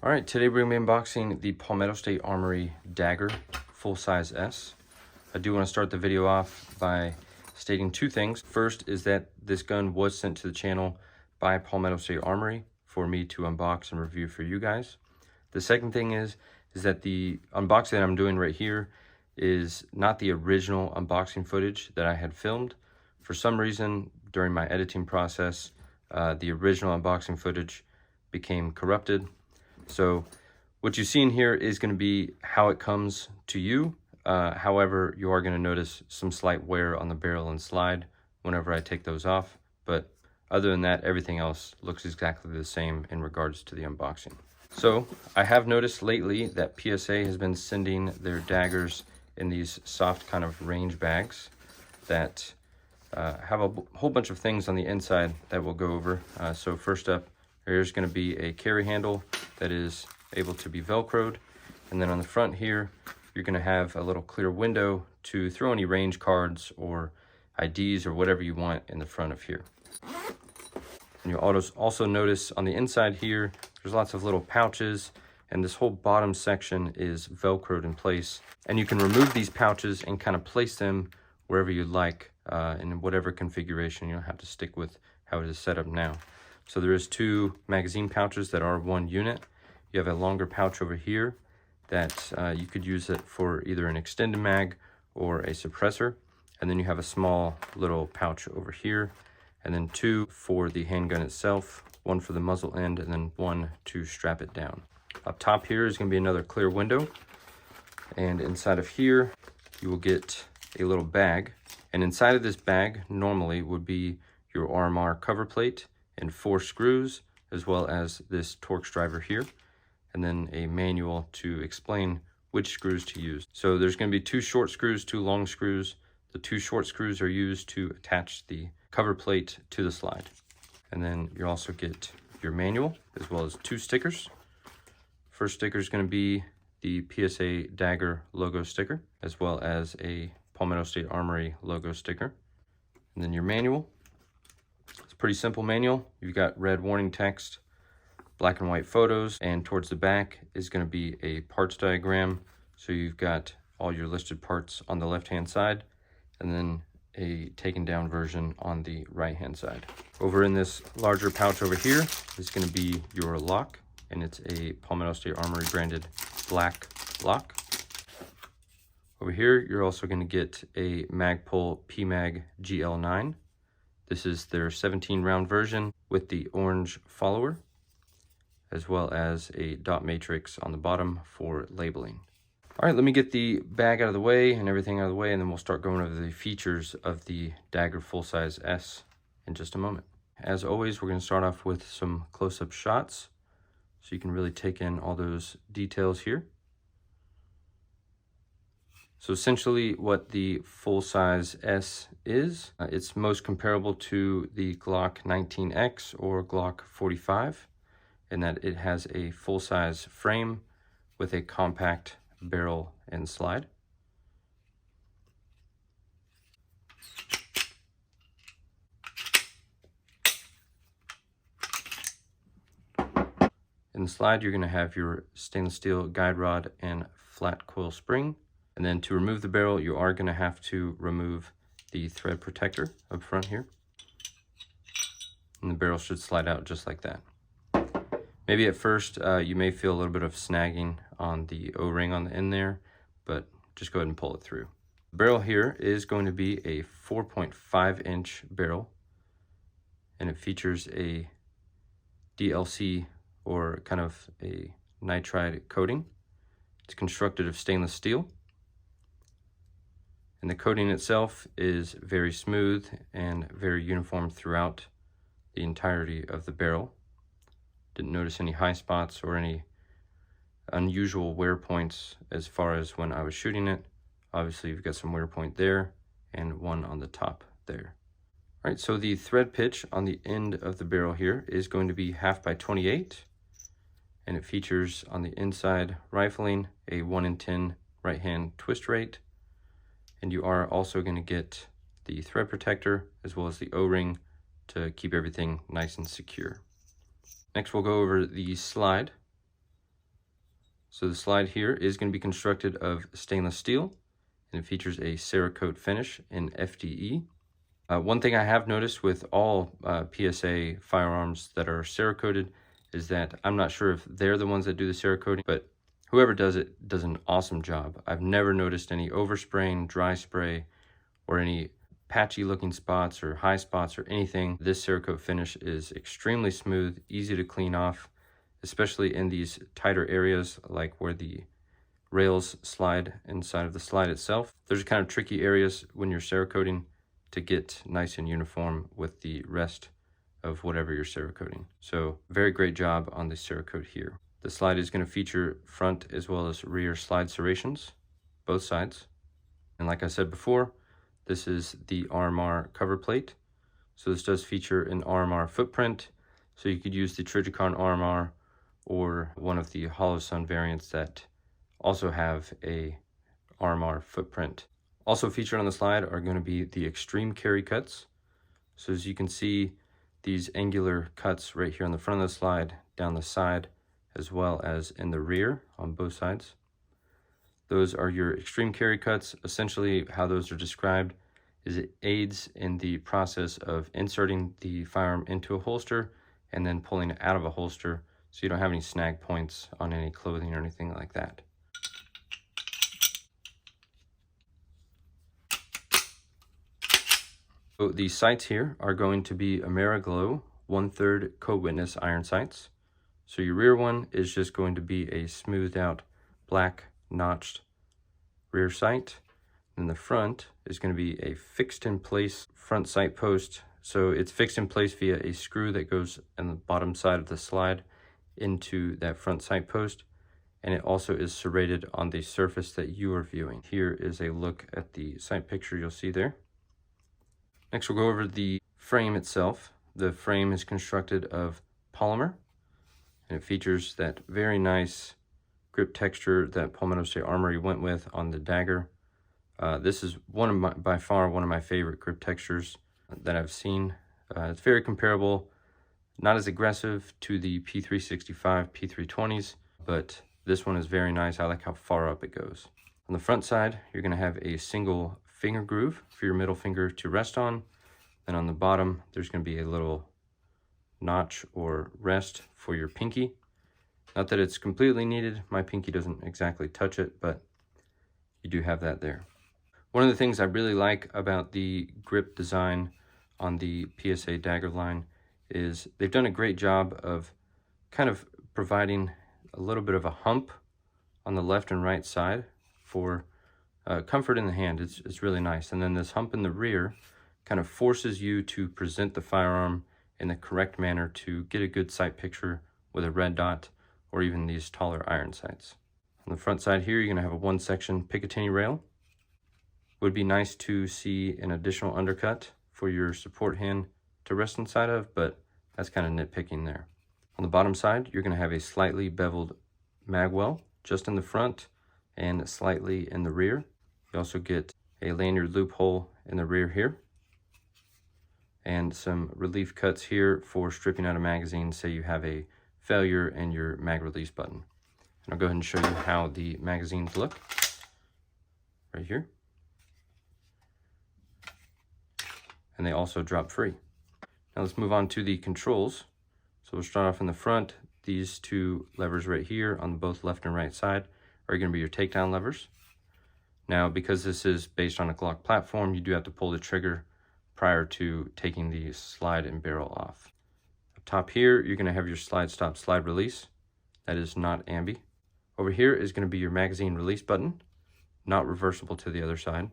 All right, today we're going to be unboxing the Palmetto State Armory Dagger full size S. I do want to start the video off by stating two things. First is that this gun was sent to the channel by Palmetto State Armory for me to unbox and review for you guys. The second thing is that the unboxing that I'm doing right here is not the original unboxing footage that I had filmed. For some reason, during my editing process, the original unboxing footage became corrupted. So what you see in here is going to be how it comes to you. However, you are going to notice some slight wear on the barrel and slide whenever I take those off. But other than that, everything else looks exactly the same in regards to the unboxing. So I have noticed lately that PSA has been sending their daggers in these soft kind of range bags that have a whole bunch of things on the inside that we'll go over. So first up, there's going to be a carry handle that is able to be velcroed, and then on the front here you're going to have a little clear window to throw any range cards or IDs or whatever you want in the front of here. And you'll also notice on the inside here there's lots of little pouches, and this whole bottom section is velcroed in place, and you can remove these pouches and kind of place them wherever you like in whatever configuration. You don't have to stick with how it is set up now. So there is two magazine pouches that are one unit. You have a longer pouch over here that you could use it for either an extended mag or a suppressor. And then you have a small little pouch over here, and then two for the handgun itself, one for the muzzle end, and then one to strap it down. Up top here is going to be another clear window, and inside of here you will get a little bag. And inside of this bag normally would be your RMR cover plate and 4 screws, as well as this Torx driver here, and then a manual to explain which screws to use. So there's going to be 2 short screws, 2 long screws. The 2 short screws are used to attach the cover plate to the slide. And then you also get your manual, as well as 2 stickers. First sticker is going to be the PSA Dagger logo sticker, as well as a Palmetto State Armory logo sticker. And then your manual. It's a pretty simple manual. You've got red warning text, black and white photos, and towards the back is going to be a parts diagram. So you've got all your listed parts on the left-hand side, and then a taken down version on the right-hand side. Over in this larger pouch over here is going to be your lock, and it's a Palmetto State Armory branded black lock. Over here, you're also going to get a Magpul PMag GL9. This is their 17 round version with the orange follower, as well as a dot matrix on the bottom for labeling. All right, let me get the bag out of the way and everything out of the way, and then we'll start going over the features of the Dagger full size S in just a moment. As always, we're going to start off with some close-up shots so you can really take in all those details here. So essentially what the full-size S is, it's most comparable to the Glock 19X or Glock 45 in that it has a full-size frame with a compact barrel and slide. In the slide, you're going to have your stainless steel guide rod and flat coil spring. And then to remove the barrel, you are going to have to remove the thread protector up front here. And the barrel should slide out just like that. Maybe at first you may feel a little bit of snagging on the O-ring on the end there, but just go ahead and pull it through. The barrel here is going to be a 4.5 inch barrel, and it features a DLC or kind of a nitride coating. It's constructed of stainless steel. And the coating itself is very smooth and very uniform throughout the entirety of the barrel. Didn't notice any high spots or any unusual wear points as far as when I was shooting it. Obviously, you've got some wear point there and one on the top there. All right, so the thread pitch on the end of the barrel here is going to be 1/2 by 28, and it features on the inside rifling a 1 in 10 right hand twist rate. And you are also going to get the thread protector as well as the O-ring to keep everything nice and secure. Next, we'll go over the slide. So the slide here is going to be constructed of stainless steel, and it features a Cerakote finish in FDE. One thing I have noticed with all PSA firearms that are Cerakoted is that I'm not sure if they're the ones that do the Cerakoting, but whoever does it does an awesome job. I've never noticed any overspraying, dry spray, or any patchy looking spots or high spots or anything. This Cerakote finish is extremely smooth, easy to clean off, especially in these tighter areas like where the rails slide inside of the slide itself. There's kind of tricky areas when you're Cerakoting to get nice and uniform with the rest of whatever you're Cerakoting. So very great job on the Cerakote here. The slide is going to feature front as well as rear slide serrations, both sides. And like I said before, this is the RMR cover plate. So this does feature an RMR footprint. So you could use the Trijicon RMR or one of the Hollow Sun variants that also have a RMR footprint. Also featured on the slide are going to be the extreme carry cuts. So as you can see, these angular cuts right here on the front of the slide, down the side, as well as in the rear on both sides. Those are your extreme carry cuts. Essentially how those are described is it aids in the process of inserting the firearm into a holster and then pulling it out of a holster, so you don't have any snag points on any clothing or anything like that. So the sights here are going to be Ameriglow 1/3 Co-Witness iron sights. So your rear one is just going to be a smoothed out black notched rear sight. And the front is going to be a fixed in place front sight post. So it's fixed in place via a screw that goes on the bottom side of the slide into that front sight post. And it also is serrated on the surface that you are viewing. Here is a look at the sight picture you'll see there. Next, we'll go over the frame itself. The frame is constructed of polymer, and it features that very nice grip texture that Palmetto State Armory went with on the Dagger. This is by far one of my favorite grip textures that I've seen. It's very comparable, not as aggressive to the P365, P320s, but this one is very nice. I like how far up it goes. On the front side, you're going to have a single finger groove for your middle finger to rest on. Then on the bottom, there's going to be a little notch or rest for your pinky. Not that it's completely needed. My pinky doesn't exactly touch it, but you do have that there. One of the things I really like about the grip design on the PSA Dagger line is they've done a great job of kind of providing a little bit of a hump on the left and right side for comfort in the hand. It's really nice. And then this hump in the rear kind of forces you to present the firearm in the correct manner to get a good sight picture with a red dot or even these taller iron sights. On the front side here, you're going to have a one section Picatinny rail. Would be nice to see an additional undercut for your support hand to rest inside of, but that's kind of nitpicking there. On the bottom side, you're going to have a slightly beveled mag well just in the front and slightly in the rear. You also get a lanyard loophole in the rear here, and some relief cuts here for stripping out a magazine, say you have a failure in your mag release button. And I'll go ahead and show you how the magazines look right here. And they also drop free. Now let's move on to the controls. So we'll start off in the front. These two levers right here on both left and right side are going to be your takedown levers. Now, because this is based on a Glock platform, you do have to pull the trigger prior to taking the slide and barrel off. Up top here, you're going to have your slide stop, slide release. That is not ambi. Over here is going to be your magazine release button, not reversible to the other side.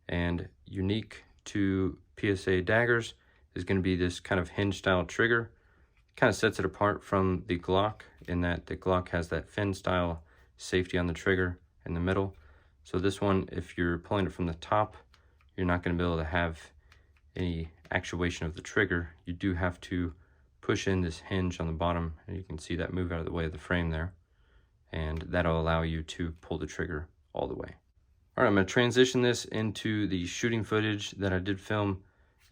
And unique to PSA Daggers is going to be this kind of hinge style trigger. Kind of sets it apart from the Glock in that the Glock has that fin style safety on the trigger in the middle. So this one, if you're pulling it from the top, you're not going to be able to have any actuation of the trigger. You do have to push in this hinge on the bottom, and you can see that move out of the way of the frame there, and that'll allow you to pull the trigger all the way. All right, I'm going to transition this into the shooting footage that I did film,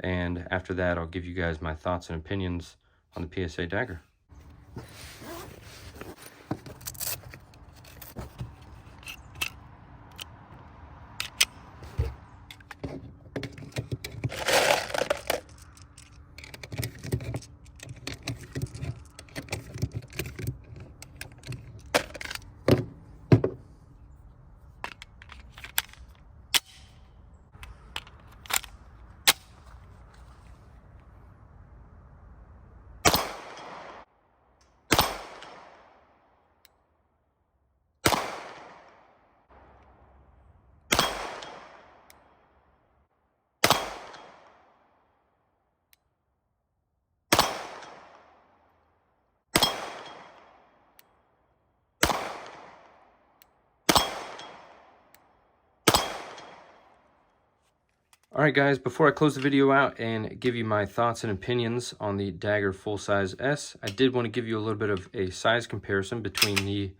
and after that I'll give you guys my thoughts and opinions on the PSA Dagger. All right, guys, before I close the video out and give you my thoughts and opinions on the Dagger full-size S, I did want to give you a little bit of a size comparison between the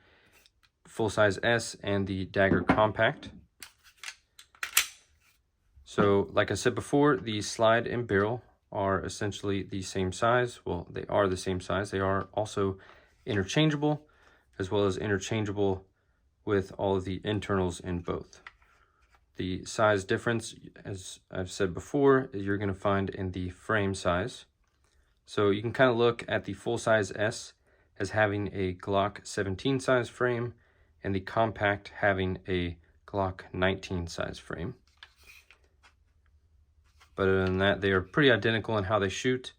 full-size S and the Dagger compact. So, like I said before, the slide and barrel are essentially the same size. Well, they are the same size. They are also interchangeable, as well as interchangeable with all of the internals in both. The size difference, as I've said before, you're going to find in the frame size. So you can kind of look at the full-size S as having a Glock 17 size frame and the compact having a Glock 19 size frame. But other than that, they are pretty identical in how they shoot.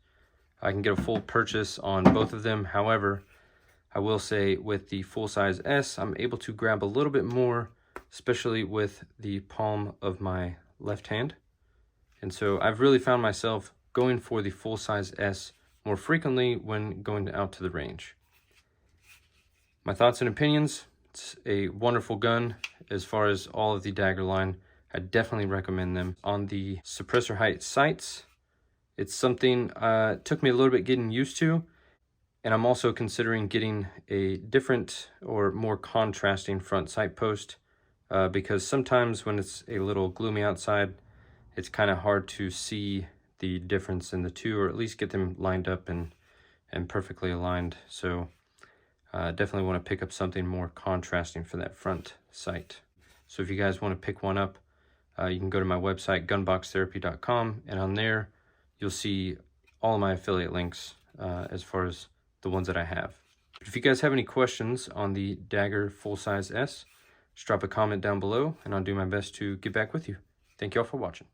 I can get a full purchase on both of them. However, I will say with the full-size S, I'm able to grab a little bit more, especially with the palm of my left hand. And so I've really found myself going for the full-size S more frequently when going out to the range. My thoughts and opinions, it's a wonderful gun. As far as all of the Dagger line, I definitely recommend them. On the suppressor height sights, it's something took me a little bit getting used to, and I'm also considering getting a different or more contrasting front sight post. Because sometimes when it's a little gloomy outside, it's kind of hard to see the difference in the two, or at least get them lined up and perfectly aligned. So definitely want to pick up something more contrasting for that front sight. So if you guys want to pick one up, you can go to my website, gunboxtherapy.com, and on there you'll see all of my affiliate links as far as the ones that I have. If you guys have any questions on the Dagger full-size S, just drop a comment down below, and I'll do my best to get back with you. Thank you all for watching.